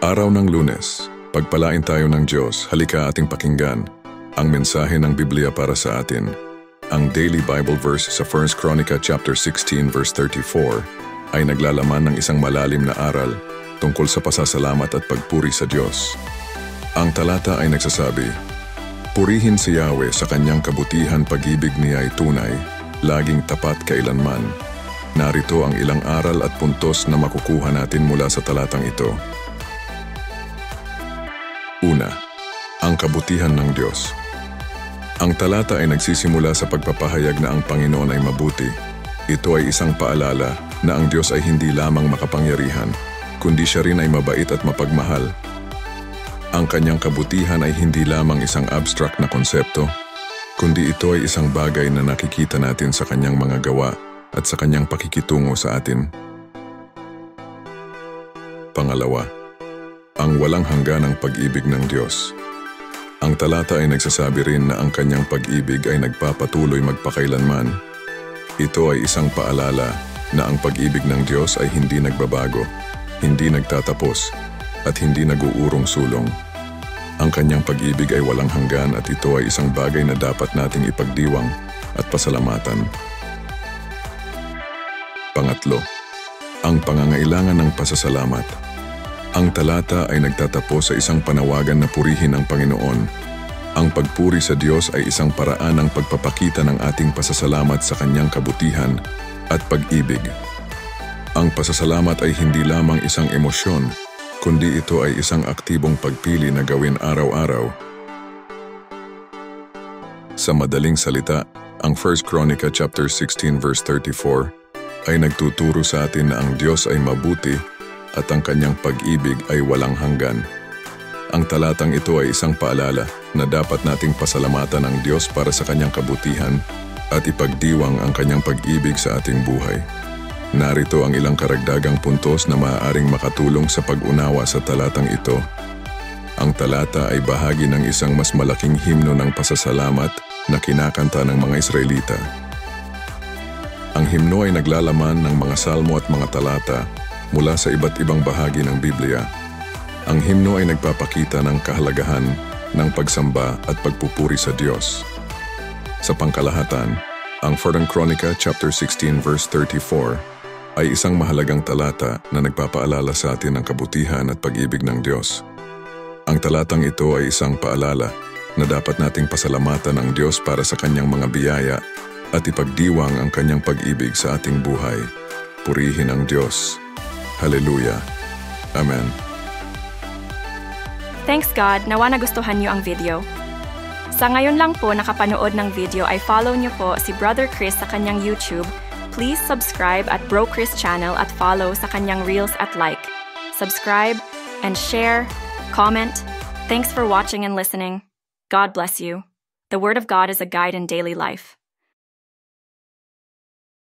Araw ng Lunes, pagpalain tayo ng Diyos, halika ating pakinggan ang mensahe ng Biblia para sa atin. Ang daily Bible verse sa 1 Chronica chapter 16 verse 34 ay naglalaman ng isang malalim na aral tungkol sa pasasalamat at pagpuri sa Diyos. Ang talata ay nagsasabi, "Purihin si Yahweh sa kanyang kabutihan, pag-ibig niya ay tunay, laging tapat kailanman." Narito ang ilang aral at puntos na makukuha natin mula sa talatang ito. Una, ang kabutihan ng Diyos. Ang talata ay nagsisimula sa pagpapahayag na ang Panginoon ay mabuti. Ito ay isang paalala na ang Diyos ay hindi lamang makapangyarihan, kundi siya rin ay mabait at mapagmahal. Ang kanyang kabutihan ay hindi lamang isang abstract na konsepto, kundi ito ay isang bagay na nakikita natin sa kanyang mga gawa at sa kanyang pakikitungo sa atin. Pangalawa, ang walang hangganang pag-ibig ng Diyos. Ang talata ay nagsasabi rin na ang kanyang pag-ibig ay nagpapatuloy magpakailanman. Ito ay isang paalala na ang pag-ibig ng Diyos ay hindi nagbabago, hindi nagtatapos, at hindi nag-uurong sulong. Ang kanyang pag-ibig ay walang hanggan at ito ay isang bagay na dapat nating ipagdiwang at pasalamatan. Pangatlo, ang pangangailangan ng pasasalamat. Ang talata ay nagtatapos sa isang panawagan na purihin ang Panginoon. Ang pagpuri sa Diyos ay isang paraan ng pagpapakita ng ating pasasalamat sa kanyang kabutihan at pag-ibig. Ang pasasalamat ay hindi lamang isang emosyon, kundi ito ay isang aktibong pagpili na gawin araw-araw. Sa madaling salita, ang 1 Chronica chapter 16 verse 34 ay nagtuturo sa atin na ang Diyos ay mabuti at ang kanyang pag-ibig ay walang hanggan. Ang talatang ito ay isang paalala na dapat nating pasalamatan ang Diyos para sa kanyang kabutihan at ipagdiwang ang kanyang pag-ibig sa ating buhay. Narito ang ilang karagdagang puntos na maaaring makatulong sa pag-unawa sa talatang ito. Ang talata ay bahagi ng isang mas malaking himno ng pasasalamat na kinakanta ng mga Israelita. Ang himno ay naglalaman ng mga salmo at mga talata mula sa iba't ibang bahagi ng Biblia. Ang himno ay nagpapakita ng kahalagahan ng pagsamba at pagpupuri sa Diyos. Sa pangkalahatan, ang 4 Chronica chapter 16 verse 34 ay isang mahalagang talata na nagpapaalala sa atin ng kabutihan at pag-ibig ng Diyos. Ang talatang ito ay isang paalala na dapat nating pasalamatan ang Diyos para sa kanyang mga biyaya at ipagdiwang ang kanyang pag-ibig sa ating buhay. Purihin ang Diyos. Hallelujah. Amen. Thanks God, nawa nagustuhan niyo ang video. Sa ngayon lang po nakapanood ng video ay follow niyo po si Brother Chris sa kanyang YouTube. Please subscribe at Bro Chris channel at follow sa kanyang Reels at like. Subscribe and share, comment. Thanks for watching and listening. God bless you. The Word of God is a guide in daily life.